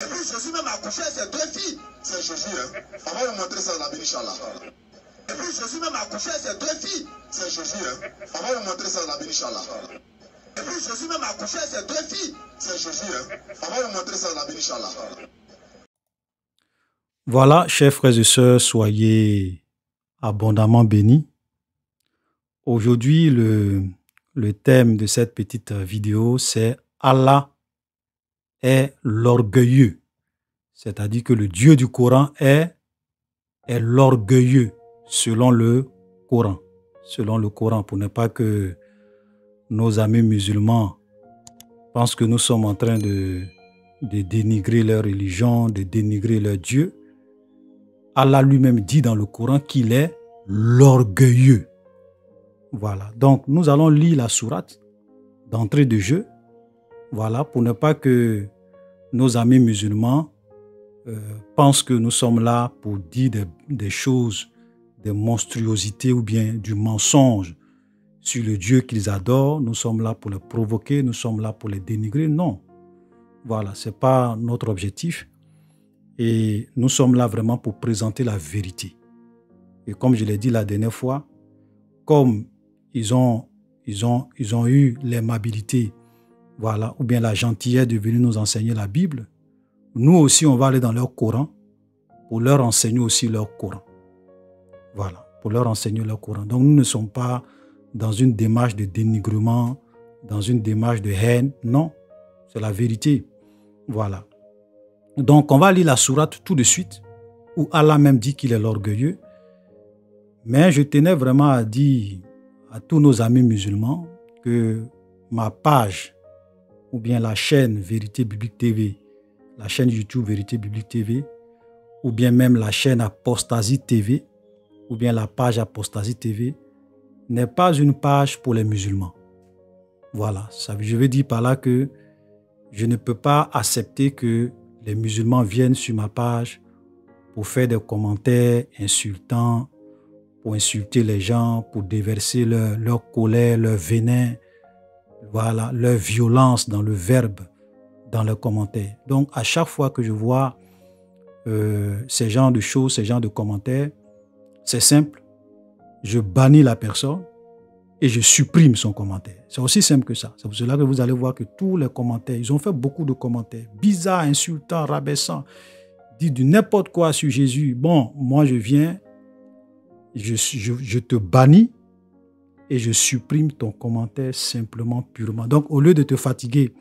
Et puis Jésus même a accouché ses deux filles. C'est Jésus, hein. On va vous montrer ça dans la Bible, Inch'Allah. Et puis Jésus même a accouché ses deux filles. C'est Jésus, hein. On va vous montrer ça dans la Bible, Inch'Allah. Et puis Jésus même a accouché ses deux filles. C'est Jésus, hein. On va vous montrer ça dans la Bible, Inch'Allah. Voilà, chers frères et sœurs, soyez abondamment bénis. Aujourd'hui, le thème de cette petite vidéo, c'est Allah est l'orgueilleux. C'est-à-dire que le Dieu du Coran est l'orgueilleux, selon le Coran. Selon le Coran, pour ne pas que nos amis musulmans pensent que nous sommes en train de dénigrer leur religion, de dénigrer leur Dieu. Allah lui-même dit dans le Coran qu'il est l'orgueilleux. Voilà, donc nous allons lire la sourate d'entrée de jeu. Voilà, pour ne pas que nos amis musulmans pensent que nous sommes là pour dire des choses, des monstruosités ou bien du mensonge sur le Dieu qu'ils adorent. Nous sommes là pour les provoquer, nous sommes là pour les dénigrer. Non, voilà, ce n'est pas notre objectif. Et nous sommes là vraiment pour présenter la vérité. Et comme je l'ai dit la dernière fois, comme ils ont eu l'aimabilité, voilà, ou bien la gentillesse de venir nous enseigner la Bible, nous aussi, on va aller dans leur Coran pour leur enseigner aussi leur Coran. Voilà, pour leur enseigner leur Coran. Donc, nous ne sommes pas dans une démarche de dénigrement, dans une démarche de haine. Non, c'est la vérité. Voilà. Donc, on va lire la sourate tout de suite, où Allah même dit qu'il est l'orgueilleux. Mais je tenais vraiment à dire à tous nos amis musulmans que ma page, ou bien la chaîne Vérité Biblique TV, la chaîne YouTube Vérité Biblique TV, ou bien même la chaîne Apostasie TV, ou bien la page Apostasie TV, n'est pas une page pour les musulmans. Voilà, je veux dire par là que je ne peux pas accepter que les musulmans viennent sur ma page pour faire des commentaires insultants, pour insulter les gens, pour déverser leur colère, leur venin, voilà, leur violence dans le verbe, dans leurs commentaires. Donc, à chaque fois que je vois ces genres de choses, ces genres de commentaires, c'est simple. Je bannis la personne et je supprime son commentaire. C'est aussi simple que ça. C'est pour cela que vous allez voir que tous les commentaires, ils ont fait beaucoup de commentaires bizarres, insultants, rabaissants, disent du n'importe quoi sur Jésus. Bon, moi je viens, je te bannis et je supprime ton commentaire simplement, purement. Donc, au lieu de te fatiguer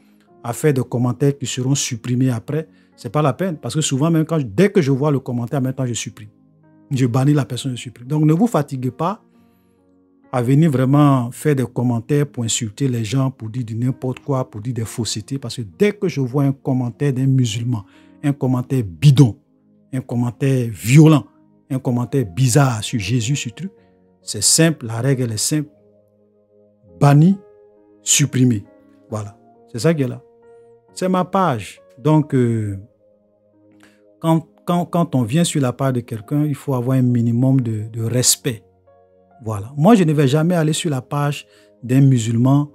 à faire des commentaires qui seront supprimés après, ce n'est pas la peine. Parce que souvent, même dès que je vois le commentaire, maintenant je supprime. Je bannis la personne, je supprime. Donc, ne vous fatiguez pas à venir vraiment faire des commentaires pour insulter les gens, pour dire du n'importe quoi, pour dire des faussetés. Parce que dès que je vois un commentaire d'un musulman, un commentaire bidon, un commentaire violent, un commentaire bizarre sur Jésus, sur truc, c'est simple, la règle elle est simple. Banni, supprimé. Voilà, c'est ça qui est là. C'est ma page. Donc, quand on vient sur la page de quelqu'un, il faut avoir un minimum de respect. Voilà. Moi, je ne vais jamais aller sur la page d'un musulman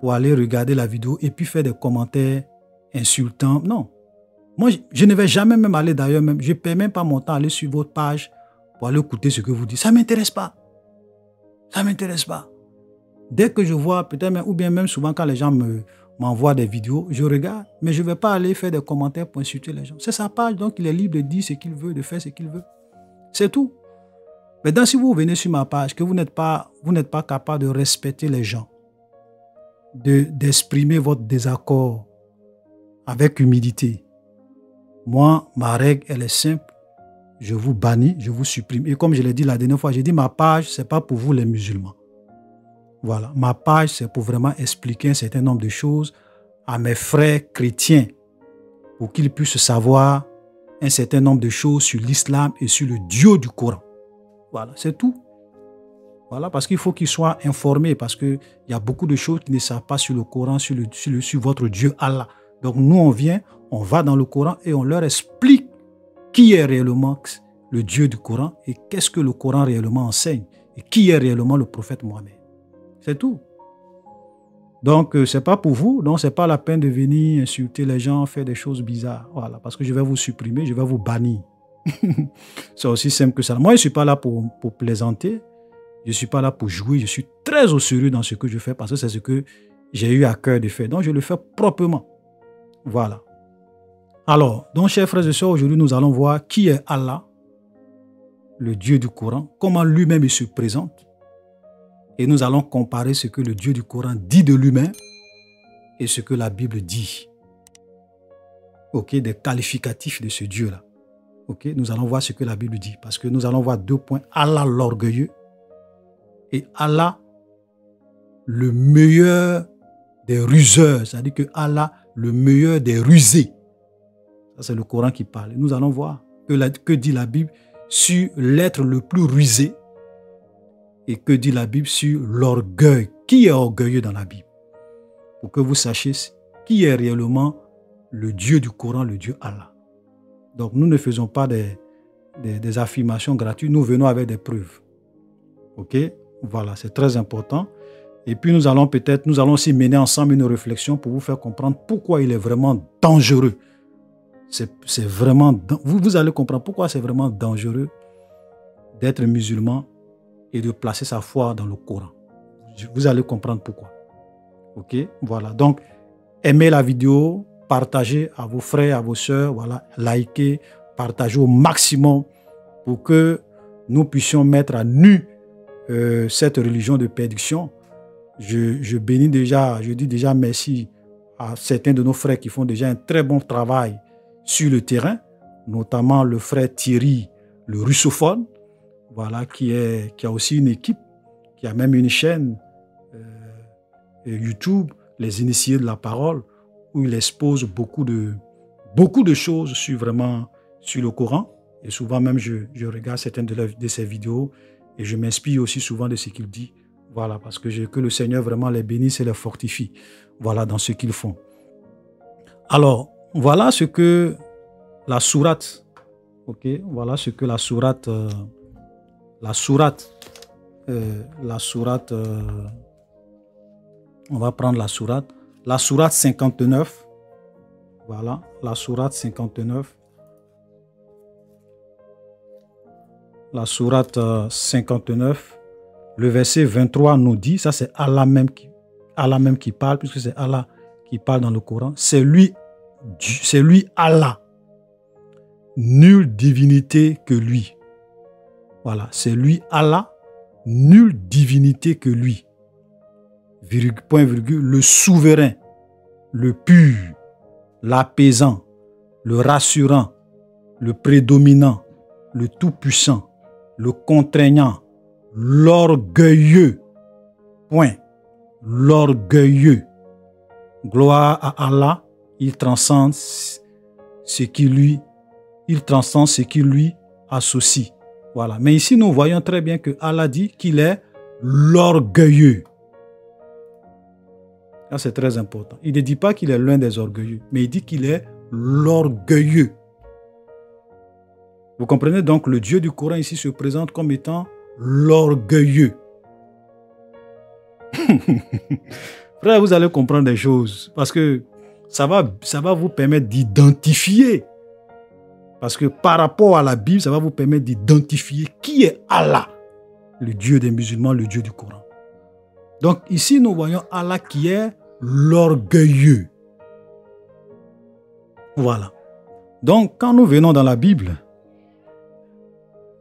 pour aller regarder la vidéo et puis faire des commentaires insultants. Non. Moi, je ne vais jamais même aller d'ailleurs, je ne perds même pas mon temps à aller sur votre page pour aller écouter ce que vous dites. Ça ne m'intéresse pas. Ça ne m'intéresse pas. Dès que je vois, peut-être même, ou bien même souvent quand les gens m'envoient des vidéos, je regarde, mais je ne vais pas aller faire des commentaires pour insulter les gens. C'est sa page, donc il est libre de dire ce qu'il veut, de faire ce qu'il veut. C'est tout. Maintenant, si vous venez sur ma page, que vous n'êtes pas capable de respecter les gens, d'exprimer votre désaccord avec humilité, moi, ma règle, elle est simple. Je vous bannis, je vous supprime. Et comme je l'ai dit la dernière fois, j'ai dit ma page, ce n'est pas pour vous les musulmans. Voilà, ma page, c'est pour vraiment expliquer un certain nombre de choses à mes frères chrétiens pour qu'ils puissent savoir un certain nombre de choses sur l'islam et sur le Dieu du Coran. Voilà, c'est tout. Voilà, parce qu'il faut qu'ils soient informés, parce qu'il y a beaucoup de choses qu'ils ne savent pas sur le Coran, sur votre Dieu Allah. Donc nous, on va dans le Coran et on leur explique qui est réellement le Dieu du Coran et qu'est-ce que le Coran réellement enseigne et qui est réellement le prophète Mohammed. C'est tout. Donc, ce n'est pas pour vous, donc ce n'est pas la peine de venir insulter les gens, faire des choses bizarres. Voilà, parce que je vais vous supprimer, je vais vous bannir. C'est aussi simple que ça. Moi, je ne suis pas là pour plaisanter, je ne suis pas là pour jouer, je suis très au sérieux dans ce que je fais parce que c'est ce que j'ai eu à cœur de faire. Donc, je le fais proprement. Voilà. Alors, donc, chers frères et sœurs, aujourd'hui, nous allons voir qui est Allah, le Dieu du Coran, comment lui-même il se présente. Et nous allons comparer ce que le Dieu du Coran dit de lui-même et ce que la Bible dit. Ok, des qualificatifs de ce Dieu-là. Ok, nous allons voir ce que la Bible dit. Parce que nous allons voir 2 points. Allah l'orgueilleux et Allah le meilleur des ruseurs. C'est-à-dire que Allah le meilleur des rusés. Ça, c'est le Coran qui parle. Nous allons voir que dit la Bible sur l'être le plus rusé et que dit la Bible sur l'orgueil. Qui est orgueilleux dans la Bible? Pour que vous sachiez qui est réellement le Dieu du Coran, le Dieu Allah. Donc, nous ne faisons pas des affirmations gratuites, nous venons avec des preuves. Ok? Voilà, c'est très important. Et puis, nous allons aussi mener ensemble une réflexion pour vous faire comprendre pourquoi il est vraiment dangereux. C'est vraiment, vous allez comprendre pourquoi c'est vraiment dangereux d'être musulman et de placer sa foi dans le Coran. Vous allez comprendre pourquoi. Ok? Voilà. Donc, aimez la vidéo, partagez à vos frères, à vos sœurs, voilà, likez, partagez au maximum pour que nous puissions mettre à nu cette religion de perdition. Je bénis déjà, je dis déjà merci à certains de nos frères qui font déjà un très bon travail sur le terrain, notamment le frère Thierry, le russophone, voilà, qui a aussi une équipe, qui a même une chaîne YouTube, Les Initiés de la Parole, où il expose beaucoup de choses sur le Coran. Et souvent même, je regarde certaines de ses vidéos et je m'inspire aussi souvent de ce qu'il dit. Voilà, parce que le Seigneur vraiment les bénisse et les fortifie. Voilà, dans ce qu'ils font. Alors, voilà ce que la sourate, ok, voilà ce que la sourate, on va prendre la sourate 59, voilà, la sourate 59, la sourate 59, le verset 23 nous dit, ça c'est Allah même qui parle, puisque c'est Allah qui parle dans le Coran, c'est lui Allah, nulle divinité que lui. Voilà, c'est lui Allah, nulle divinité que lui. Point virgule, le souverain, le pur, l'apaisant, le rassurant, le prédominant, le tout-puissant, le contraignant, l'orgueilleux. Point. L'orgueilleux. Gloire à Allah, il transcende ce qui lui associe. Voilà. Mais ici, nous voyons très bien que Allah dit qu'il est l'orgueilleux. Ça, c'est très important. Il ne dit pas qu'il est l'un des orgueilleux, mais il dit qu'il est l'orgueilleux. Vous comprenez donc, le Dieu du Coran ici se présente comme étant l'orgueilleux. Frère, vous allez comprendre des choses parce que ça va vous permettre d'identifier. Parce que par rapport à la Bible, ça va vous permettre d'identifier qui est Allah, le Dieu des musulmans, le Dieu du Coran. Donc ici, nous voyons Allah qui est l'orgueilleux. Voilà. Donc, quand nous venons dans la Bible,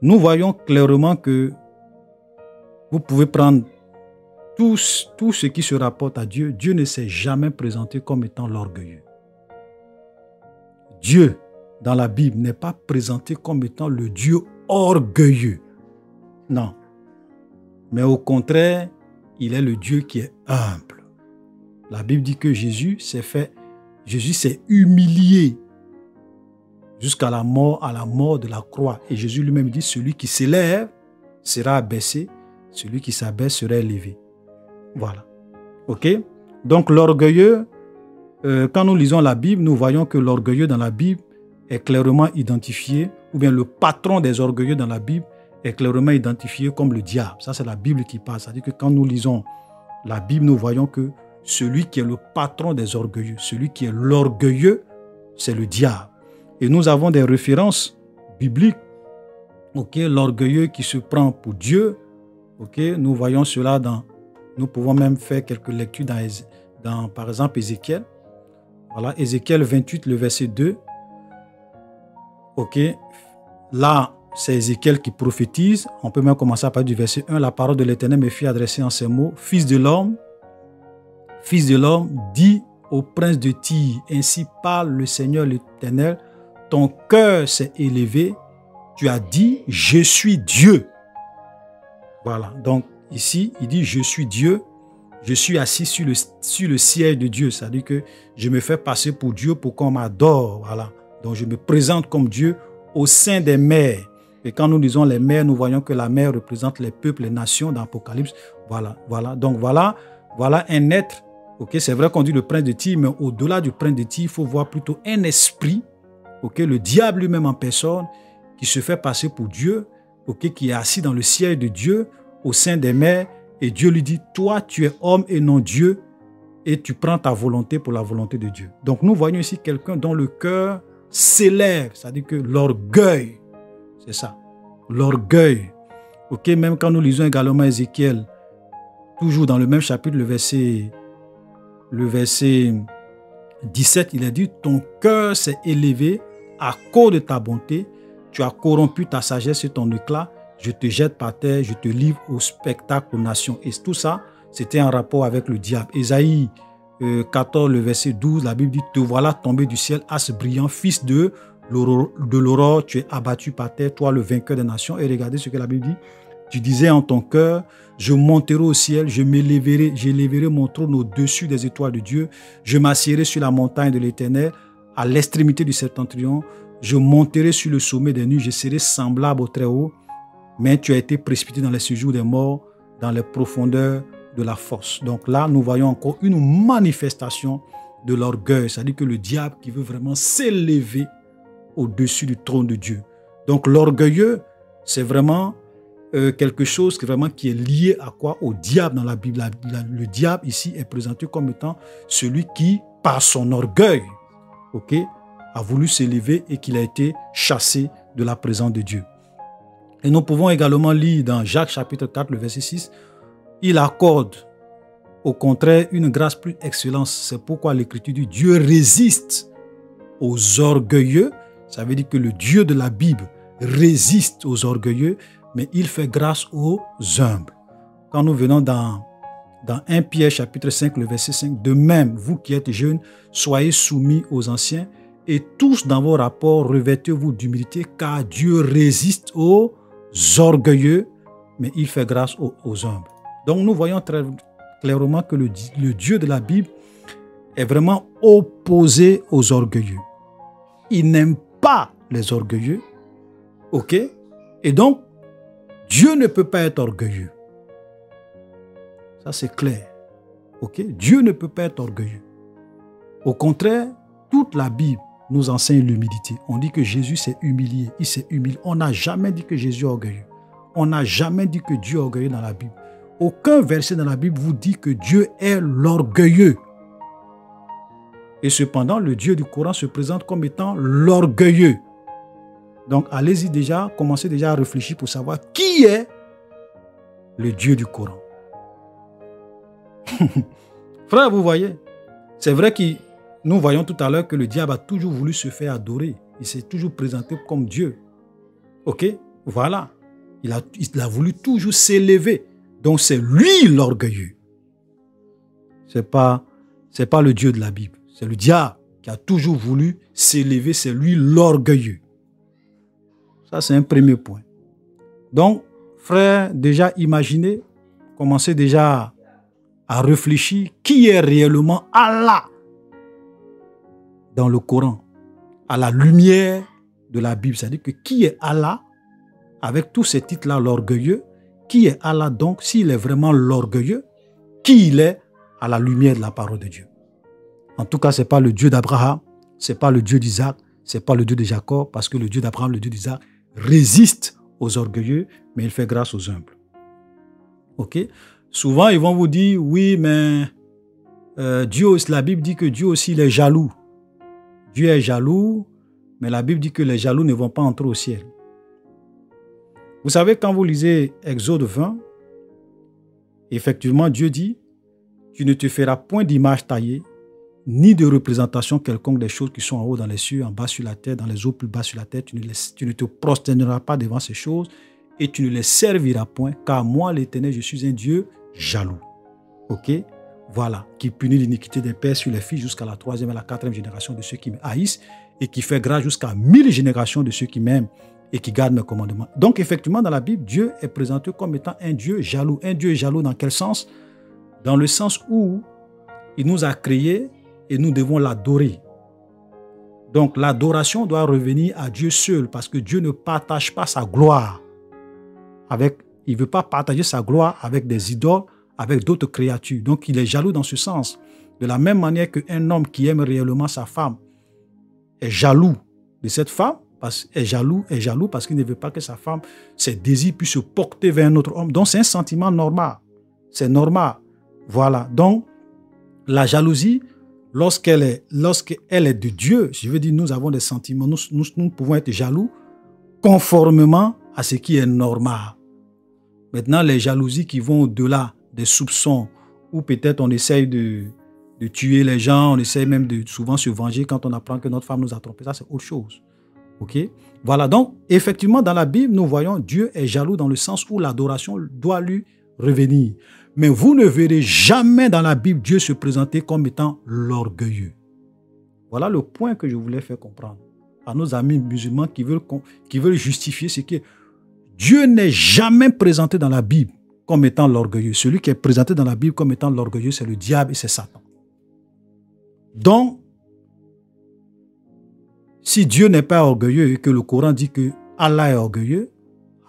nous voyons clairement que vous pouvez prendre tout ce qui se rapporte à Dieu. Dieu ne s'est jamais présenté comme étant l'orgueilleux. Dieu, dans la Bible, n'est pas présenté comme étant le Dieu orgueilleux. Non. Mais au contraire, il est le Dieu qui est humble. La Bible dit que Jésus s'est humilié jusqu'à la mort de la croix. Et Jésus lui-même dit, celui qui s'élève sera abaissé, celui qui s'abaisse sera élevé. Voilà. Ok? Donc l'orgueilleux, quand nous lisons la Bible, nous voyons que l'orgueilleux dans la Bible est clairement identifié, ou bien le patron des orgueilleux dans la Bible est clairement identifié comme le diable. Ça, c'est la Bible qui parle. C'est-à-dire que quand nous lisons la Bible, nous voyons que celui qui est le patron des orgueilleux. Celui qui est l'orgueilleux, c'est le diable. Et nous avons des références bibliques. Ok, l'orgueilleux qui se prend pour Dieu. Ok, nous voyons cela nous pouvons même faire quelques lectures dans par exemple, Ézéchiel. Voilà, Ézéchiel 28, le verset 2. Ok, là, c'est Ézéchiel qui prophétise. On peut même commencer à partir du verset 1. La parole de l'Éternel me fut adressée en ces mots. Fils de l'homme, dis au prince de Tyr, ainsi parle le Seigneur l'Éternel, ton cœur s'est élevé, tu as dit, je suis Dieu. Voilà, donc ici, il dit, je suis Dieu, je suis assis sur le siège de Dieu, c'est-à-dire que je me fais passer pour Dieu pour qu'on m'adore, voilà. Donc je me présente comme Dieu au sein des mers. Et quand nous disons les mers, nous voyons que la mer représente les peuples, les nations dans l'Apocalypse. Voilà. Donc voilà un être. Ok, c'est vrai qu'on dit le prince de Tyr, mais au-delà du prince de Tyr, il faut voir plutôt un esprit, ok, le diable lui-même en personne, qui se fait passer pour Dieu, ok, qui est assis dans le siège de Dieu, au sein des mers, et Dieu lui dit, toi, tu es homme et non Dieu, et tu prends ta volonté pour la volonté de Dieu. Donc nous voyons ici quelqu'un dont le cœur s'élève, c'est-à-dire que l'orgueil, c'est ça, l'orgueil. Ok, même quand nous lisons également Ézéchiel, toujours dans le même chapitre, le verset 17, il a dit, ton cœur s'est élevé à cause de ta bonté, tu as corrompu ta sagesse et ton éclat, je te jette par terre, je te livre au spectacle aux nations. Et tout ça, c'était en rapport avec le diable. Ésaïe 14, le verset 12, la Bible dit, te voilà tombé du ciel, as brillant, fils de l'aurore, tu es abattu par terre, toi le vainqueur des nations. Et regardez ce que la Bible dit, tu disais en ton cœur, je monterai au ciel, j'élèverai mon trône au-dessus des étoiles de Dieu, je m'assiérai sur la montagne de l'Éternel, à l'extrémité du septentrion, je monterai sur le sommet des nues, je serai semblable au Très-Haut, mais tu as été précipité dans les séjours des morts, dans les profondeurs de la fosse. Donc là, nous voyons encore une manifestation de l'orgueil, c'est-à-dire que le diable qui veut vraiment s'élever au-dessus du trône de Dieu. Donc l'orgueilleux, c'est vraiment quelque chose qui est lié à quoi? Au diable dans la Bible. Le diable ici est présenté comme étant celui qui, par son orgueil, ok, a voulu s'élever et qu'il a été chassé de la présence de Dieu. Et nous pouvons également lire dans Jacques chapitre 4, le verset 6, il accorde au contraire une grâce plus excellente. C'est pourquoi l'Écriture dit Dieu résiste aux orgueilleux. Ça veut dire que le Dieu de la Bible résiste aux orgueilleux, mais il fait grâce aux humbles. Quand nous venons dans 1 Pierre chapitre 5, le verset 5, de même, vous qui êtes jeunes, soyez soumis aux anciens et tous dans vos rapports, revêtez-vous d'humilité, car Dieu résiste aux orgueilleux, mais il fait grâce aux humbles. Donc nous voyons très clairement que le Dieu de la Bible est vraiment opposé aux orgueilleux. Il n'aime pas les orgueilleux, ok? Et donc, Dieu ne peut pas être orgueilleux. Ça, c'est clair. Ok? Dieu ne peut pas être orgueilleux. Au contraire, toute la Bible nous enseigne l'humilité. On dit que Jésus s'est humilié. Il s'est humilié. On n'a jamais dit que Jésus est orgueilleux. On n'a jamais dit que Dieu est orgueilleux dans la Bible. Aucun verset dans la Bible vous dit que Dieu est l'orgueilleux. Et cependant, le Dieu du Coran se présente comme étant l'orgueilleux. Donc, allez-y déjà, commencez déjà à réfléchir pour savoir qui est le Dieu du Coran. Frère, vous voyez, c'est vrai que nous voyons tout à l'heure que le diable a toujours voulu se faire adorer. Il s'est toujours présenté comme Dieu. Ok? Voilà. Il a voulu toujours s'élever. Donc, c'est lui l'orgueilleux. Ce n'est pas le Dieu de la Bible. C'est le diable qui a toujours voulu s'élever. C'est lui l'orgueilleux. Ça, c'est un premier point. Donc, frère, déjà imaginez, commencez déjà à réfléchir qui est réellement Allah dans le Coran, à la lumière de la Bible. C'est-à-dire que qui est Allah, avec tous ces titres-là, l'orgueilleux, qui est Allah donc, s'il est vraiment l'orgueilleux, qui il est à la lumière de la parole de Dieu. En tout cas, ce n'est pas le Dieu d'Abraham, ce n'est pas le Dieu d'Isaac, ce n'est pas le Dieu de Jacob, parce que le Dieu d'Abraham, le Dieu d'Isaac, résiste aux orgueilleux, mais il fait grâce aux humbles. Ok? Souvent, ils vont vous dire, oui, mais la Bible dit que Dieu aussi il est jaloux. Dieu est jaloux, mais la Bible dit que les jaloux ne vont pas entrer au ciel. Vous savez, quand vous lisez Exode 20, effectivement, Dieu dit, tu ne te feras point d'image taillée, ni de représentation quelconque des choses qui sont en haut dans les cieux, en bas sur la terre, dans les eaux plus bas sur la terre. Tu ne te prosterneras pas devant ces choses et tu ne les serviras point, car moi, l'Éternel, je suis un Dieu jaloux. Ok? Voilà, qui punit l'iniquité des pères sur les fils jusqu'à la 3e et la 4e génération de ceux qui me haïssent et qui fait grâce jusqu'à 1000 générations de ceux qui m'aiment et qui gardent mes commandements. Donc, effectivement, dans la Bible, Dieu est présenté comme étant un Dieu jaloux. Un Dieu jaloux dans quel sens? Dans le sens où il nous a créés et nous devons l'adorer. Donc, l'adoration doit revenir à Dieu seul parce que Dieu ne partage pas sa gloire il ne veut pas partager sa gloire avec des idoles, avec d'autres créatures. Donc, il est jaloux dans ce sens. De la même manière qu'un homme qui aime réellement sa femme est jaloux de cette femme, est jaloux parce qu'il ne veut pas que sa femme, ses désirs puissent se porter vers un autre homme. Donc, c'est un sentiment normal. C'est normal. Voilà. Donc, la jalousie, lorsqu'elle est de Dieu, je veux dire, nous avons des sentiments, nous pouvons être jaloux conformément à ce qui est normal. Maintenant, les jalousies qui vont au-delà des soupçons, où peut-être on essaye de tuer les gens, on essaye même de souvent se venger quand on apprend que notre femme nous a trompés, ça c'est autre chose. Ok? Voilà, donc effectivement dans la Bible, nous voyons Dieu est jaloux dans le sens où l'adoration doit lui revenir. Mais vous ne verrez jamais dans la Bible Dieu se présenter comme étant l'orgueilleux. Voilà le point que je voulais faire comprendre à nos amis musulmans qui veulent justifier ce qui est. Dieu n'est jamais présenté dans la Bible comme étant l'orgueilleux. Celui qui est présenté dans la Bible comme étant l'orgueilleux, c'est le diable et c'est Satan. Donc, si Dieu n'est pas orgueilleux et que le Coran dit que Allah est orgueilleux,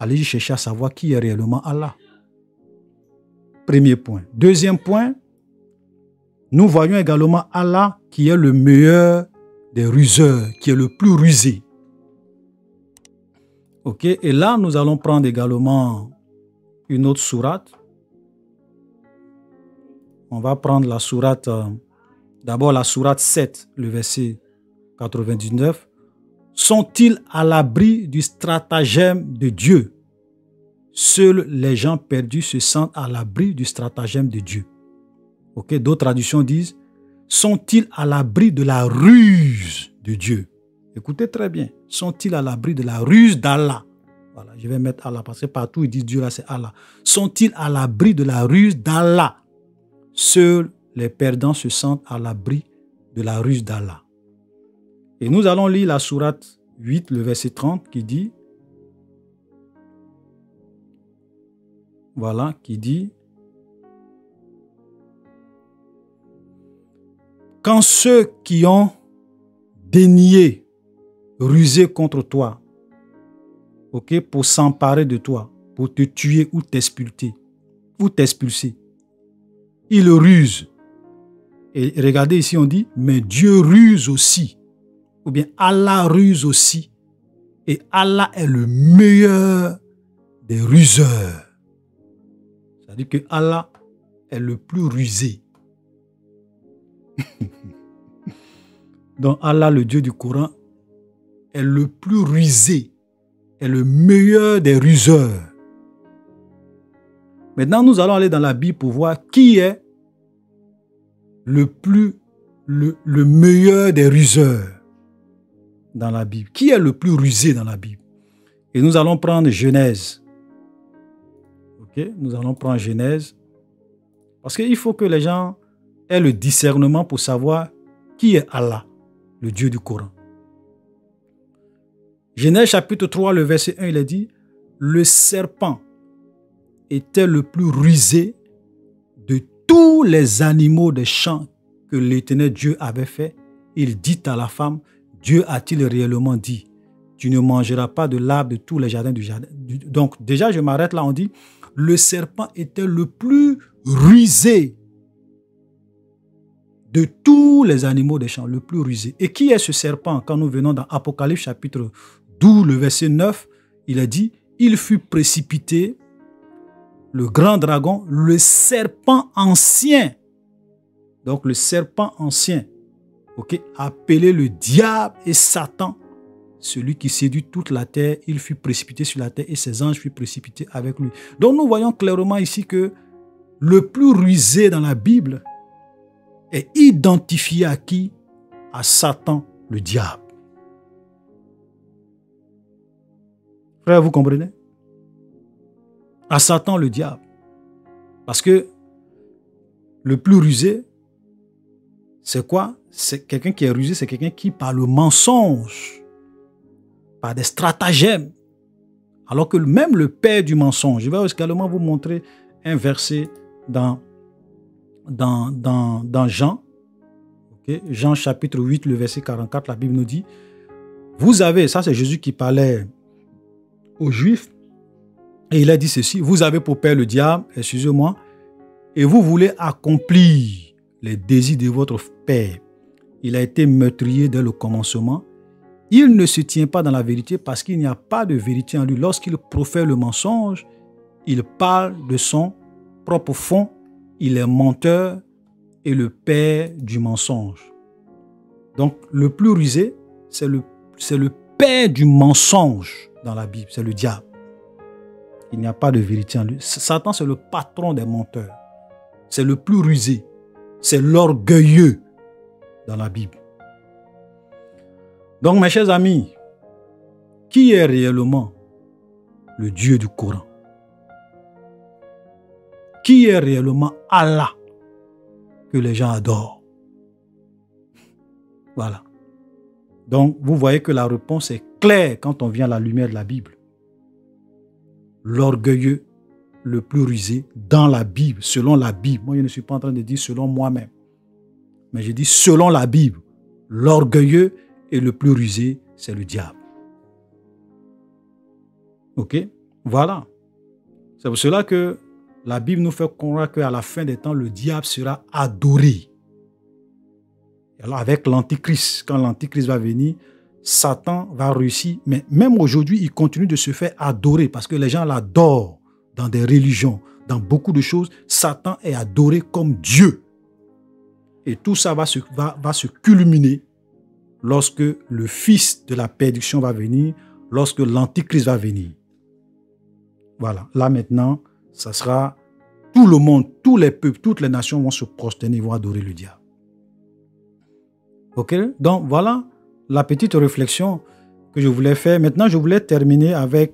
allez chercher à savoir qui est réellement Allah. Premier point. Deuxième point, nous voyons également Allah qui est le meilleur des ruseurs, qui est le plus rusé. Ok, et là, nous allons prendre également une autre sourate. On va prendre la sourate, d'abord la sourate 7, le verset 99. Sont-ils à l'abri du stratagème de Dieu? Seuls les gens perdus se sentent à l'abri du stratagème de Dieu. Ok, d'autres traductions disent, sont-ils à l'abri de la ruse de Dieu? Écoutez très bien. Sont-ils à l'abri de la ruse d'Allah? Voilà, je vais mettre Allah parce que partout ils disent Dieu là c'est Allah. Sont-ils à l'abri de la ruse d'Allah? Seuls les perdants se sentent à l'abri de la ruse d'Allah. Et nous allons lire la sourate 8, le verset 30 qui dit, voilà, qui dit, quand ceux qui ont dénié rusé contre toi, ok, pour s'emparer de toi, pour te tuer ou t'expulser, ils rusent. Et regardez ici, on dit, mais Dieu ruse aussi, ou bien Allah ruse aussi, et Allah est le meilleur des ruseurs. C'est-à-dire que Allah est le plus rusé. Donc Allah, le Dieu du Coran, est le plus rusé, est le meilleur des ruseurs. Maintenant, nous allons aller dans la Bible pour voir qui est le meilleur des ruseurs dans la Bible. Qui est le plus rusé dans la Bible? Et nous allons prendre Genèse. Ok, nous allons prendre Genèse. Parce qu'il faut que les gens aient le discernement pour savoir qui est Allah, le Dieu du Coran. Genèse chapitre 3, le verset 1, il est dit, le serpent était le plus rusé de tous les animaux des champs que l'Éternel Dieu avait fait. Il dit à la femme, Dieu a-t-il réellement dit, tu ne mangeras pas de l'arbre de tous les jardins du jardin. Donc déjà, je m'arrête là, on dit, le serpent était le plus rusé de tous les animaux des champs, le plus rusé. Et qui est ce serpent? Quand nous venons dans Apocalypse chapitre 12, le verset 9, il a dit, il fut précipité, le grand dragon, le serpent ancien Donc le serpent ancien, ok, appelé le diable et Satan, celui qui séduit toute la terre, il fut précipité sur la terre et ses anges furent précipités avec lui. Donc nous voyons clairement ici que le plus rusé dans la Bible est identifié à qui? À Satan, le diable. Frère, vous comprenez? À Satan, le diable. Parce que le plus rusé, c'est quoi? C'est quelqu'un qui est rusé, c'est quelqu'un qui, par le mensonge, par des stratagèmes, alors que même le père du mensonge, je vais également vous montrer un verset dans Jean, okay? Jean chapitre 8, le verset 44, la Bible nous dit, vous avez, ça c'est Jésus qui parlait aux Juifs, et il a dit ceci, vous avez pour père le diable, excusez-moi, et vous voulez accomplir les désirs de votre père. Il a été meurtrier dès le commencement. Il ne se tient pas dans la vérité parce qu'il n'y a pas de vérité en lui. Lorsqu'il profère le mensonge, il parle de son propre fond. Il est menteur et le père du mensonge. Donc, le plus rusé, c'est le père du mensonge dans la Bible. C'est le diable. Il n'y a pas de vérité en lui. Satan, c'est le patron des menteurs. C'est le plus rusé. C'est l'orgueilleux dans la Bible. Donc, mes chers amis, qui est réellement le Dieu du Coran? Qui est réellement Allah que les gens adorent? Voilà. Donc, vous voyez que la réponse est claire quand on vient à la lumière de la Bible. L'orgueilleux le plus rusé dans la Bible, selon la Bible. Moi, je ne suis pas en train de dire selon moi-même. Mais je dis selon la Bible. L'orgueilleux et le plus rusé, c'est le diable. Ok? Voilà. C'est pour cela que la Bible nous fait croire qu'à la fin des temps, le diable sera adoré. Et alors avec l'Antichrist, quand l'Antichrist va venir, Satan va réussir. Mais même aujourd'hui, il continue de se faire adorer parce que les gens l'adorent dans des religions, dans beaucoup de choses. Satan est adoré comme Dieu. Et tout ça va se culminer lorsque le fils de la perdition va venir, lorsque l'Antichrist va venir. Voilà. Là maintenant, ça sera tout le monde, tous les peuples, toutes les nations vont se prosterner, vont adorer le diable. Ok? Donc voilà la petite réflexion que je voulais faire. Maintenant, je voulais terminer avec,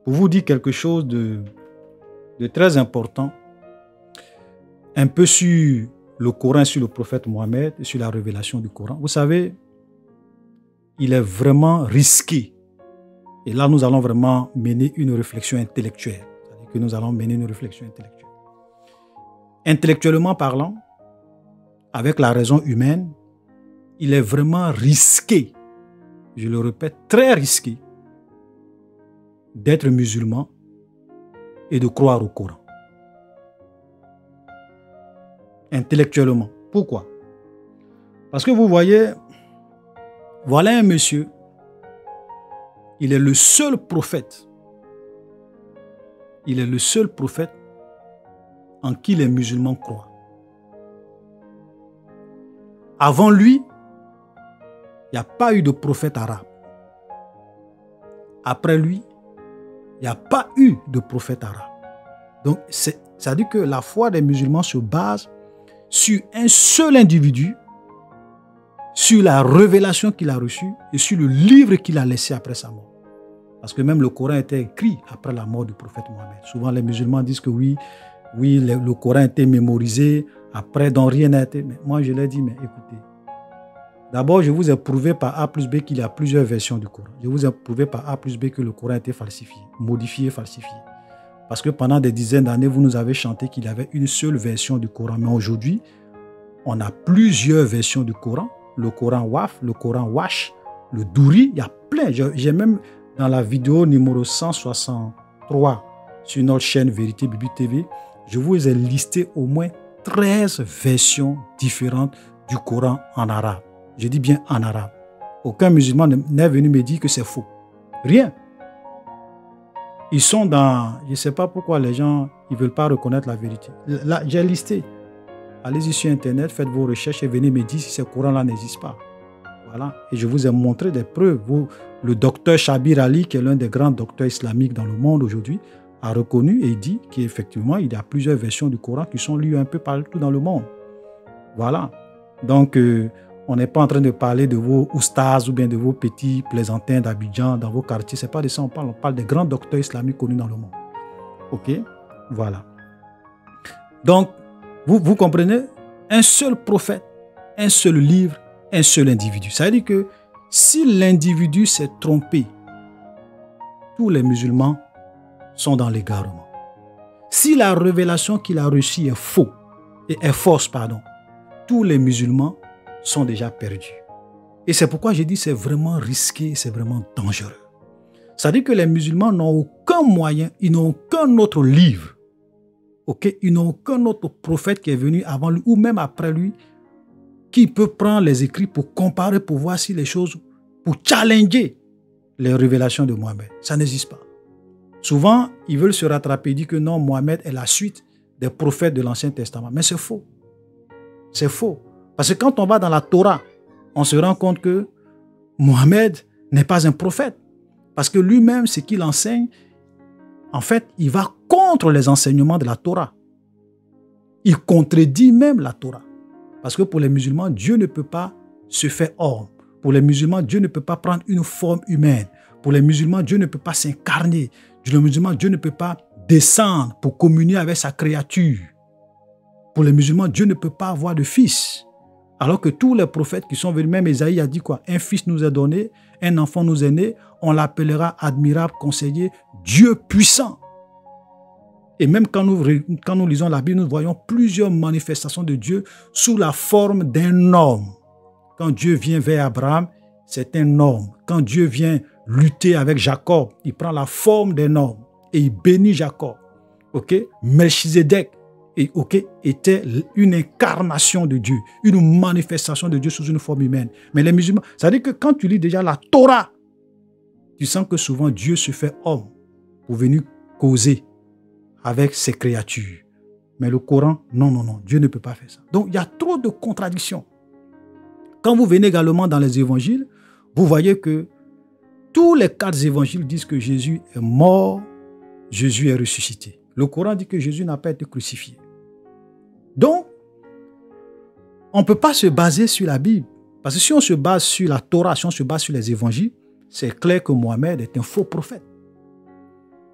pour vous dire quelque chose de très important, un peu sur le Coran, sur le prophète Mohammed, et sur la révélation du Coran. Vous savez, il est vraiment risqué. Et là, nous allons vraiment mener une réflexion intellectuelle. C'est-à-dire que nous allons mener une réflexion intellectuelle. Intellectuellement parlant, avec la raison humaine, il est vraiment risqué, je le répète, très risqué, d'être musulman et de croire au Coran. Intellectuellement. Pourquoi? Parce que vous voyez, voilà un monsieur, il est le seul prophète. Il est le seul prophète en qui les musulmans croient. Avant lui, il n'y a pas eu de prophète arabe. Après lui, il n'y a pas eu de prophète arabe. Donc, ça dit que la foi des musulmans se base sur un seul individu, sur la révélation qu'il a reçue et sur le livre qu'il a laissé après sa mort. Parce que même le Coran était écrit après la mort du prophète Mohammed. Souvent, les musulmans disent que oui, le Coran a été mémorisé, après, donc rien n'a été. Mais moi, je leur dis, mais écoutez, d'abord, je vous ai prouvé par A plus B qu'il y a plusieurs versions du Coran. Je vous ai prouvé par A plus B que le Coran a été falsifié, modifié, falsifié. Parce que pendant des dizaines d'années, vous nous avez chanté qu'il y avait une seule version du Coran. Mais aujourd'hui, on a plusieurs versions du Coran. Le Coran Waf, le Coran Wash, le Douri, il y a plein. J'ai même dans la vidéo numéro 163 sur notre chaîne Vérité Bible TV, je vous ai listé au moins 13 versions différentes du Coran en arabe. Je dis bien en arabe. Aucun musulman n'est venu me dire que c'est faux. Rien. Ils sont dans... Je ne sais pas pourquoi les gens ne veulent pas reconnaître la vérité. Là, j'ai listé. Allez-y sur Internet, faites vos recherches et venez me dire si ces courants-là n'existent pas. Voilà. Et je vous ai montré des preuves. Le docteur Shabir Ali, qui est l'un des grands docteurs islamiques dans le monde aujourd'hui, a reconnu et dit qu'effectivement, il y a plusieurs versions du Coran qui sont lues un peu partout dans le monde. Voilà. Donc, on n'est pas en train de parler de vos oustas ou bien de vos petits plaisantins d'Abidjan dans vos quartiers. Ce n'est pas de ça qu'on parle. On parle des grands docteurs islamiques connus dans le monde. OK? Voilà. Donc, vous comprenez? Un seul prophète, un seul livre, un seul individu. Ça veut dire que si l'individu s'est trompé, tous les musulmans sont dans l'égarement. Si la révélation qu'il a reçue est faux, et est fausse, pardon, tous les musulmans sont déjà perdus. Et c'est pourquoi j'ai dit c'est vraiment risqué, c'est vraiment dangereux. Ça veut dire que les musulmans n'ont aucun moyen, ils n'ont aucun autre livre. Okay? Ils n'ont aucun autre prophète qui est venu avant lui ou même après lui qui peut prendre les écrits pour comparer, pour voir si les choses, pour challenger les révélations de Mohammed. Ça n'existe pas. Souvent, ils veulent se rattraper et dire que non, Mohammed est la suite des prophètes de l'Ancien Testament. Mais c'est faux. C'est faux. Parce que quand on va dans la Torah, on se rend compte que Mohammed n'est pas un prophète. Parce que lui-même, ce qu'il enseigne, en fait, il va contre les enseignements de la Torah. Il contredit même la Torah. Parce que pour les musulmans, Dieu ne peut pas se faire homme. Pour les musulmans, Dieu ne peut pas prendre une forme humaine. Pour les musulmans, Dieu ne peut pas s'incarner. Pour les musulmans, Dieu ne peut pas descendre pour communier avec sa créature. Pour les musulmans, Dieu ne peut pas avoir de fils. Alors que tous les prophètes qui sont venus, même Esaïe a dit quoi? Un fils nous est donné, un enfant nous est né, on l'appellera admirable, conseiller, Dieu puissant. Et même quand nous lisons la Bible, nous voyons plusieurs manifestations de Dieu sous la forme d'un homme. Quand Dieu vient vers Abraham, c'est un homme. Quand Dieu vient lutter avec Jacob, il prend la forme d'un homme et il bénit Jacob. Ok? Melchizedek était une incarnation de Dieu, une manifestation de Dieu sous une forme humaine. Mais les musulmans, ça veut dire que quand tu lis déjà la Torah, tu sens que souvent Dieu se fait homme pour venir causer avec ses créatures. Mais le Coran, non, non, non, Dieu ne peut pas faire ça. Donc, il y a trop de contradictions. Quand vous venez également dans les évangiles, vous voyez que tous les 4 évangiles disent que Jésus est mort, Jésus est ressuscité. Le Coran dit que Jésus n'a pas été crucifié. Donc, on ne peut pas se baser sur la Bible. Parce que si on se base sur la Torah, si on se base sur les évangiles, c'est clair que Mohammed est un faux prophète.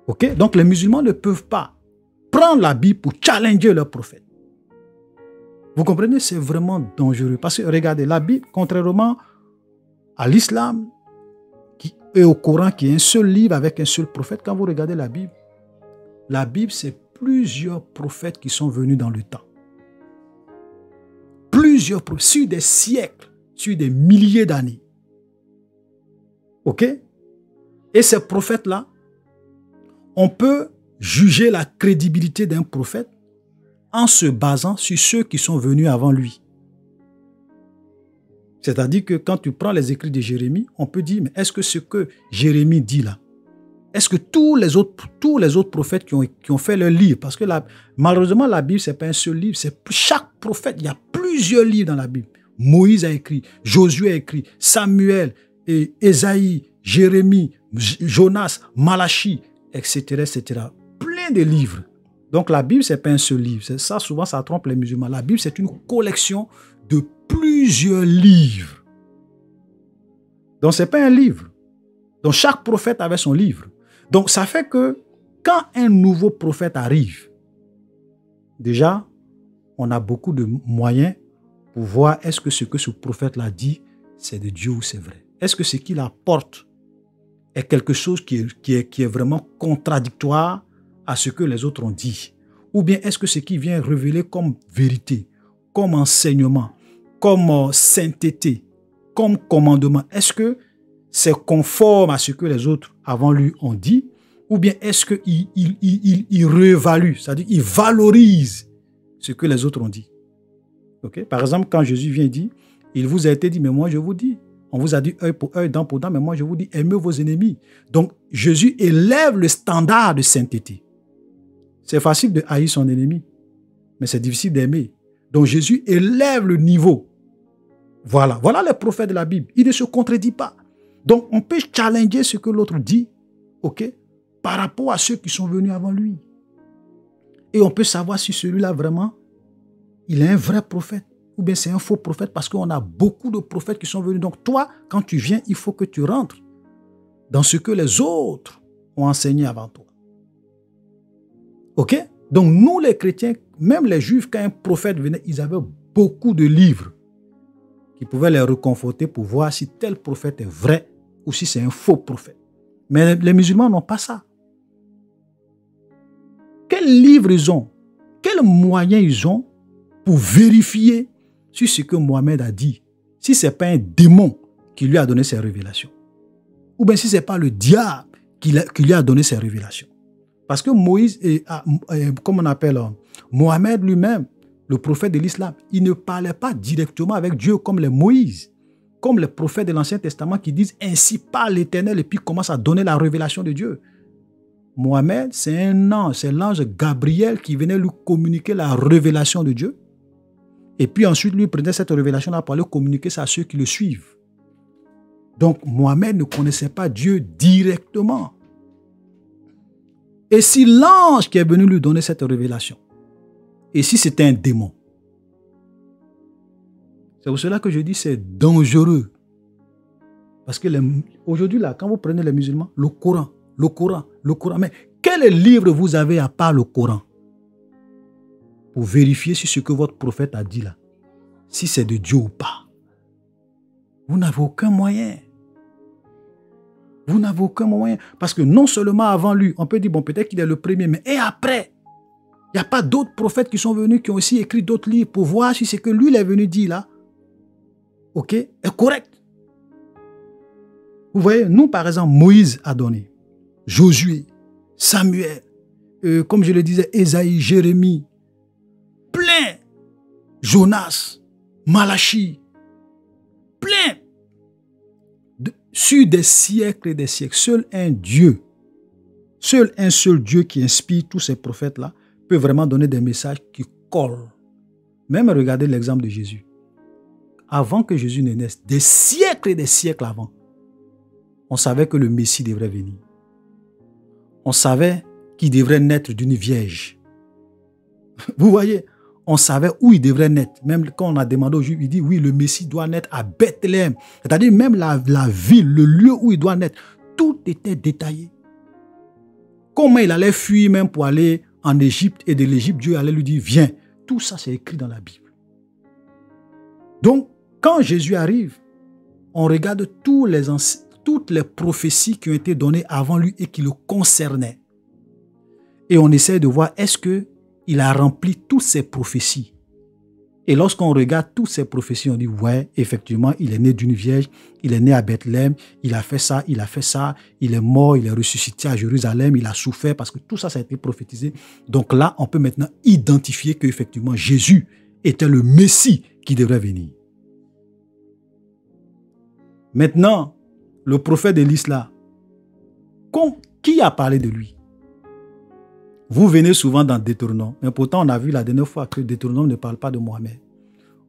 Ok? Donc, les musulmans ne peuvent pas prendre la Bible pour challenger leur prophète. Vous comprenez? C'est vraiment dangereux. Parce que, regardez, la Bible, contrairement à l'islam et au Coran, qui est un seul livre avec un seul prophète, quand vous regardez la Bible, c'est plusieurs prophètes qui sont venus dans le temps. Plusieurs prophètes, sur des siècles, sur des milliers d'années. Ok? Et ces prophètes-là, on peut juger la crédibilité d'un prophète en se basant sur ceux qui sont venus avant lui. C'est-à-dire que quand tu prends les écrits de Jérémie, on peut dire, mais est-ce que ce que Jérémie dit là, est-ce que tous les autres prophètes qui ont fait leur livre, parce que malheureusement la Bible, ce n'est pas un seul livre, c'est chaque prophète, il y a plusieurs livres dans la Bible. Moïse a écrit, Josué a écrit, Samuel, Ésaïe, Jérémie, Jonas, Malachie, etc., etc. Plein de livres. Donc la Bible, ce n'est pas un seul livre. Ça, souvent, ça trompe les musulmans. La Bible, c'est une collection de plusieurs livres. Donc, ce n'est pas un livre. Donc, chaque prophète avait son livre. Donc, ça fait que quand un nouveau prophète arrive, déjà, on a beaucoup de moyens pour voir est-ce que ce que ce prophète-là dit, c'est de Dieu ou c'est vrai. Est-ce que ce qu'il apporte est quelque chose qui est vraiment contradictoire à ce que les autres ont dit? Ou bien est-ce que ce qui vient révéler comme vérité, comme enseignement, comme sainteté, comme commandement, est-ce que c'est conforme à ce que les autres avant lui ont dit? Ou bien est-ce qu'il réévalue, c'est-à-dire il valorise ce que les autres ont dit? Okay? Par exemple, quand Jésus vient dire, il vous a été dit, mais moi je vous dis. On vous a dit œil pour œil, dent pour dent, mais moi je vous dis, aimez vos ennemis. Donc, Jésus élève le standard de sainteté. C'est facile de haïr son ennemi, mais c'est difficile d'aimer. Donc Jésus élève le niveau. Voilà, voilà les prophètes de la Bible. Il ne se contredit pas. Donc on peut challenger ce que l'autre dit, ok, par rapport à ceux qui sont venus avant lui. Et on peut savoir si celui-là vraiment, il est un vrai prophète ou bien c'est un faux prophète parce qu'on a beaucoup de prophètes qui sont venus. Donc toi, quand tu viens, il faut que tu rentres dans ce que les autres ont enseigné avant toi. Ok? Donc nous les chrétiens, même les juifs, quand un prophète venait, ils avaient beaucoup de livres qui pouvaient les reconforter pour voir si tel prophète est vrai ou si c'est un faux prophète. Mais les musulmans n'ont pas ça. Quels livres ils ont? Quels moyens ils ont pour vérifier si ce que Mohamed a dit, si ce n'est pas un démon qui lui a donné ces révélations? Ou bien si ce n'est pas le diable qui lui a donné ces révélations? Parce que Moïse, comme on appelle Mohamed lui-même, le prophète de l'islam, il ne parlait pas directement avec Dieu comme les Moïse, comme les prophètes de l'Ancien Testament qui disent « Ainsi parle l'Éternel » et puis commencent à donner la révélation de Dieu. Mohamed, c'est un ange, c'est l'ange Gabriel qui venait lui communiquer la révélation de Dieu. Et puis ensuite, lui prenait cette révélation-là pour aller communiquer ça à ceux qui le suivent. Donc, Mohamed ne connaissait pas Dieu directement. Et si l'ange qui est venu lui donner cette révélation, et si c'était un démon? C'est pour cela que je dis c'est dangereux. Parce que aujourd'hui, là, quand vous prenez les musulmans, le Coran. Mais quel livre vous avez à part le Coran pour vérifier si ce que votre prophète a dit là, si c'est de Dieu ou pas? Vous n'avez aucun moyen. Vous n'avez aucun moyen. Parce que non seulement avant lui, on peut dire, bon, peut-être qu'il est le premier, mais et après? Il n'y a pas d'autres prophètes qui sont venus, qui ont aussi écrit d'autres livres pour voir si ce que lui il est venu dire là, ok, est correct. Vous voyez, nous par exemple, Moïse a donné, Josué, Samuel, comme je le disais, Ésaïe, Jérémie, plein, Jonas, Malachi, plein, sur des siècles et des siècles. Seul un seul Dieu qui inspire tous ces prophètes-là peut vraiment donner des messages qui collent. Même regardez l'exemple de Jésus. Avant que Jésus ne naisse, des siècles et des siècles avant, on savait que le Messie devrait venir. On savait qu'il devrait naître d'une vierge. Vous voyez, on savait où il devrait naître. Même quand on a demandé aux Juifs, il dit oui, le Messie doit naître à Bethléem. C'est-à-dire même la ville, le lieu où il doit naître. Tout était détaillé. Comment il allait fuir même pour aller en Égypte et de l'Égypte, Dieu allait lui dire viens. Tout ça, c'est écrit dans la Bible. Donc, quand Jésus arrive, on regarde toutes les prophéties qui ont été données avant lui et qui le concernaient. Et on essaie de voir est-ce qu'il a rempli toutes ces prophéties. Et lorsqu'on regarde toutes ces prophéties, on dit ouais, effectivement, il est né d'une vierge, il est né à Bethléem, il a fait ça, il est mort, il est ressuscité à Jérusalem, il a souffert parce que tout ça, ça a été prophétisé. Donc là, on peut maintenant identifier qu'effectivement, Jésus était le Messie qui devrait venir. Maintenant, le prophète de l'islam, qui a parlé de lui? Vous venez souvent dans Deutéronome, mais pourtant on a vu la dernière fois que Deutéronome ne parle pas de Mohamed.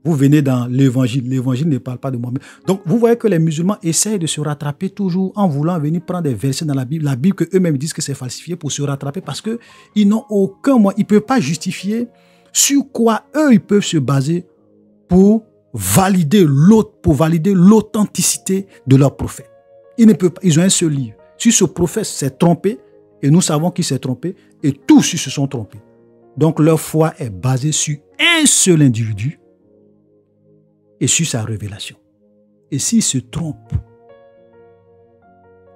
Vous venez dans l'évangile ne parle pas de Mohamed. Donc vous voyez que les musulmans essayent de se rattraper toujours en voulant venir prendre des versets dans la Bible que eux-mêmes disent que c'est falsifié pour se rattraper parce qu'ils n'ont aucun moyen, ils ne peuvent pas justifier sur quoi eux ils peuvent se baser pour valider l'authenticité de leur prophète. Ils ne peuvent pas, ils ont un seul livre. Si ce prophète s'est trompé, et nous savons qu'il s'est trompé, et tous ils se sont trompés. Donc leur foi est basée sur un seul individu et sur sa révélation. Et s'il se trompe,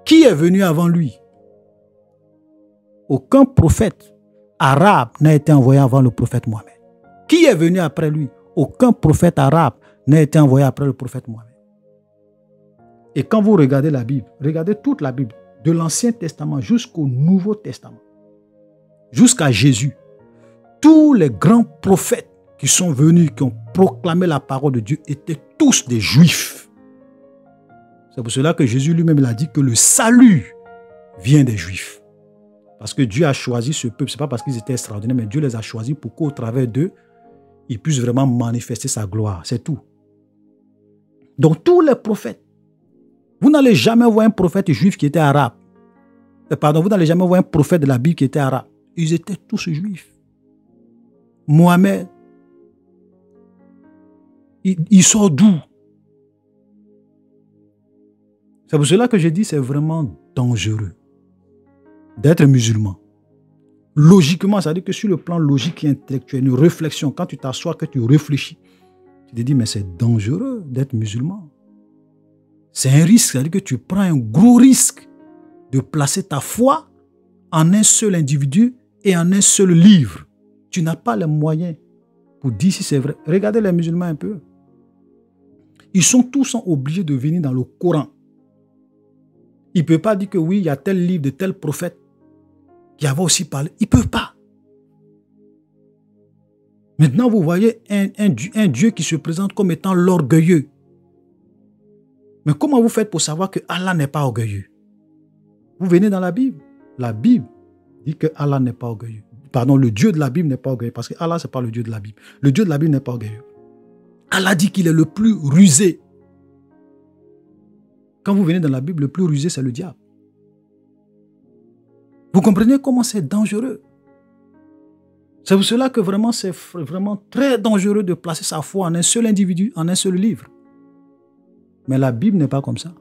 qui est venu avant lui? Aucun prophète arabe n'a été envoyé avant le prophète Mohammed. Qui est venu après lui? Aucun prophète arabe n'a été envoyé après le prophète Mohammed. Et quand vous regardez la Bible, regardez toute la Bible, de l'Ancien Testament jusqu'au Nouveau Testament, jusqu'à Jésus, tous les grands prophètes qui sont venus, qui ont proclamé la parole de Dieu, étaient tous des Juifs. C'est pour cela que Jésus lui-même a dit que le salut vient des Juifs. Parce que Dieu a choisi ce peuple, ce n'est pas parce qu'ils étaient extraordinaires, mais Dieu les a choisis pour qu'au travers d'eux, il puisse vraiment manifester sa gloire. C'est tout. Donc tous les prophètes, vous n'allez jamais voir un prophète juif qui était arabe. Pardon, vous n'allez jamais voir un prophète de la Bible qui était arabe. Ils étaient tous juifs. Mohamed, il sort d'où? C'est pour cela que je dis que c'est vraiment dangereux d'être musulman. Logiquement, ça veut dire que sur le plan logique et intellectuel, une réflexion, quand tu t'assois, que tu réfléchis, tu te dis, mais c'est dangereux d'être musulman. C'est un risque, ça veut dire que tu prends un gros risque de placer ta foi en un seul individu et en un seul livre. Tu n'as pas les moyens pour dire si c'est vrai. Regardez les musulmans un peu. Ils sont tous obligés de venir dans le Coran. Ils ne peuvent pas dire que oui, il y a tel livre de tel prophète qui avait aussi parlé. Ils ne peuvent pas. Maintenant, vous voyez un Dieu qui se présente comme étant l'orgueilleux. Mais comment vous faites pour savoir que Allah n'est pas orgueilleux? Vous venez dans la Bible. La Bible dit que Allah n'est pas orgueilleux. Pardon, le Dieu de la Bible n'est pas orgueilleux. Parce que Allah, ce n'est pas le Dieu de la Bible. Le Dieu de la Bible n'est pas orgueilleux. Allah dit qu'il est le plus rusé. Quand vous venez dans la Bible, le plus rusé, c'est le diable. Vous comprenez comment c'est dangereux? C'est pour cela que vraiment, c'est vraiment très dangereux de placer sa foi en un seul individu, en un seul livre. Mais la Bible n'est pas comme ça.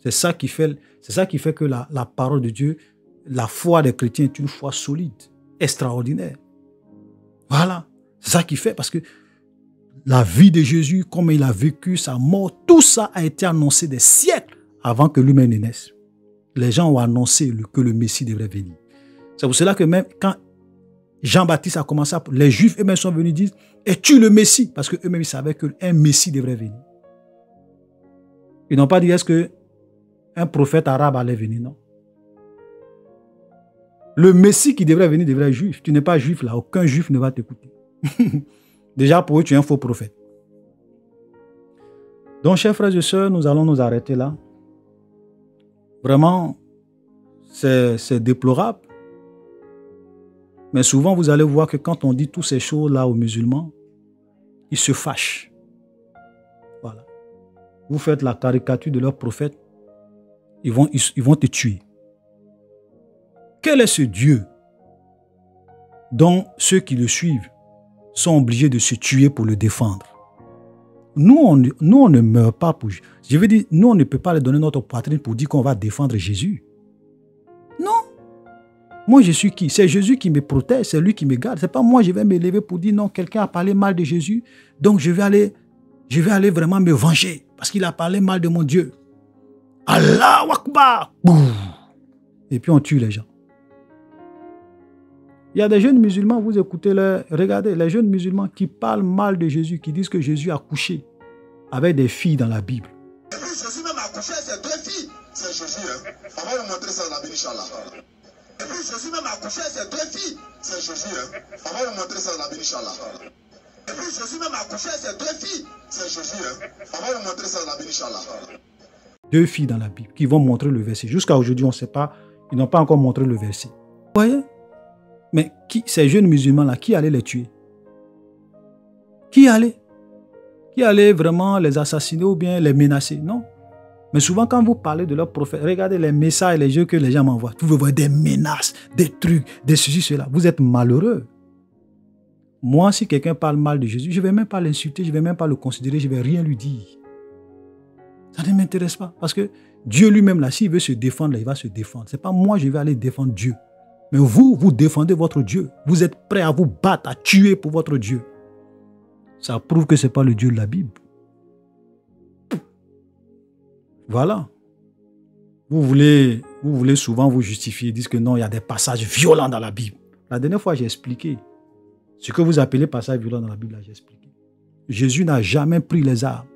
C'est ça qui fait que la parole de Dieu, la foi des chrétiens est une foi solide, extraordinaire. Voilà. C'est ça qui fait parce que la vie de Jésus, comment il a vécu, sa mort, tout ça a été annoncé des siècles avant que lui-même ne naisse. Les gens ont annoncé que le Messie devrait venir. C'est pour cela que même quand Jean-Baptiste a commencé, les Juifs eux-mêmes sont venus dire « Es-tu le Messie ?» Parce qu'eux-mêmes ils savaient qu'un Messie devrait venir. Ils n'ont pas dit « Est-ce qu'un prophète arabe allait venir ?» Non. Le Messie qui devrait venir devrait être juif. Tu n'es pas juif là, aucun juif ne va t'écouter. Déjà pour eux, tu es un faux prophète. Donc, chers frères et sœurs, nous allons nous arrêter là. Vraiment, c'est déplorable. Mais souvent, vous allez voir que quand on dit toutes ces choses-là aux musulmans, ils se fâchent. Voilà. Vous faites la caricature de leur prophète, ils vont te tuer. Quel est ce Dieu dont ceux qui le suivent sont obligés de se tuer pour le défendre? Nous, on ne meurt pas pour... Je veux dire, nous, on ne peut pas leur donner notre poitrine pour dire qu'on va défendre Jésus. Non. Moi, je suis qui? C'est Jésus qui me protège, c'est lui qui me garde. Ce n'est pas moi, je vais me lever pour dire non, quelqu'un a parlé mal de Jésus, donc je vais aller vraiment me venger parce qu'il a parlé mal de mon Dieu. Allahu Akbar! Et puis on tue les gens. Il y a des jeunes musulmans, vous écoutez, regardez, les jeunes musulmans qui parlent mal de Jésus, qui disent que Jésus a couché avec des filles dans la Bible. Et puis Jésus même a couché avec ses deux filles. C'est Jésus, hein. On va vous montrer ça dans la Bible, Inch'Allah. Et puis Jésus même a couché avec ses deux filles. C'est Jésus, hein. On va vous montrer ça dans la Bible, Inch'Allah. Et puis Jésus même a couché avec ses deux filles. C'est Jésus, hein. On va vous montrer ça dans la Bible, Inch'Allah. Deux filles dans la Bible qui vont montrer le verset. Jusqu'à aujourd'hui, on ne sait pas, ils n'ont pas encore montré le verset. Vous voyez? Mais ces jeunes musulmans-là, qui allait les tuer? Qui allait vraiment les assassiner ou bien les menacer? Non. Mais souvent, quand vous parlez de leur prophète, regardez les messages, les jeux que les gens m'envoient. Vous voyez des menaces, des trucs, des ceci, cela. Vous êtes malheureux. Moi, si quelqu'un parle mal de Jésus, je ne vais même pas l'insulter, je ne vais même pas le considérer, je ne vais rien lui dire. Ça ne m'intéresse pas. Parce que Dieu lui-même, là, s'il veut se défendre, là, il va se défendre. Ce n'est pas moi, je vais aller défendre Dieu. Mais vous défendez votre Dieu. Vous êtes prêt à vous battre, à tuer pour votre Dieu. Ça prouve que ce n'est pas le Dieu de la Bible. Voilà. Vous voulez souvent vous justifier, dire que non, il y a des passages violents dans la Bible. La dernière fois, j'ai expliqué. Ce que vous appelez passage violent dans la Bible, j'ai expliqué. Jésus n'a jamais pris les armes.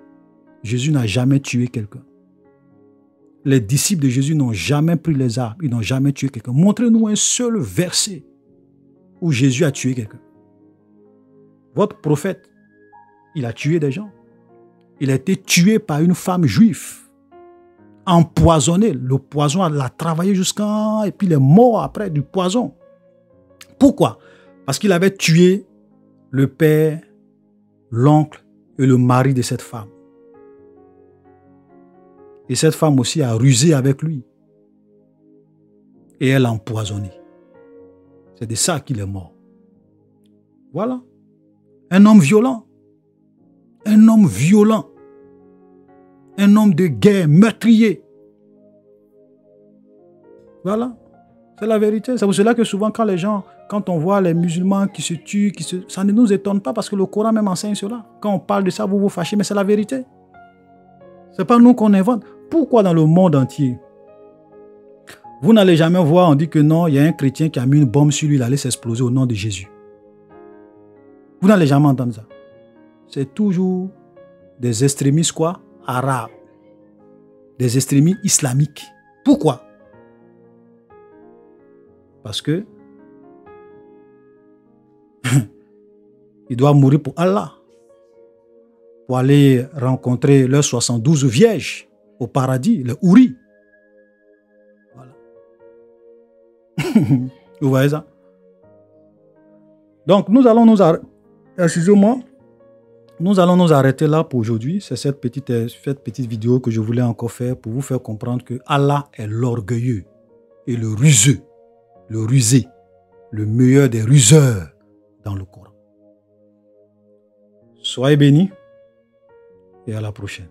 Jésus n'a jamais tué quelqu'un. Les disciples de Jésus n'ont jamais pris les armes. Ils n'ont jamais tué quelqu'un. Montrez-nous un seul verset où Jésus a tué quelqu'un. Votre prophète, il a tué des gens. Il a été tué par une femme juive. Empoisonné. Le poison l'a travaillé jusqu'à... Et puis il est mort après du poison. Pourquoi? Parce qu'il avait tué le père, l'oncle et le mari de cette femme. Et cette femme aussi a rusé avec lui. Et elle l'a empoisonné. C'est de ça qu'il est mort. Voilà. Un homme violent. Un homme violent. Un homme de guerre, meurtrier. Voilà. C'est la vérité. C'est pour cela que souvent quand on voit les musulmans qui se tuent, ça ne nous étonne pas parce que le Coran même enseigne cela. Quand on parle de ça, vous vous fâchez, mais c'est la vérité. Ce n'est pas nous qu'on invente. Pourquoi dans le monde entier, vous n'allez jamais voir, on dit que non, il y a un chrétien qui a mis une bombe sur lui, il allait s'exploser au nom de Jésus. Vous n'allez jamais entendre ça. C'est toujours des extrémistes quoi? Arabes. Des extrémistes islamiques. Pourquoi? Parce que ils doivent mourir pour Allah. Pour aller rencontrer leurs 72 vierges au paradis, les houris. Voilà. Vous voyez ça? Donc, nous allons nous arrêter. Excusez-moi. Nous allons nous arrêter là pour aujourd'hui. C'est cette petite vidéo que je voulais encore faire pour vous faire comprendre que Allah est l'orgueilleux et le ruseux, le rusé, le meilleur des ruseurs dans le Coran. Soyez bénis et à la prochaine.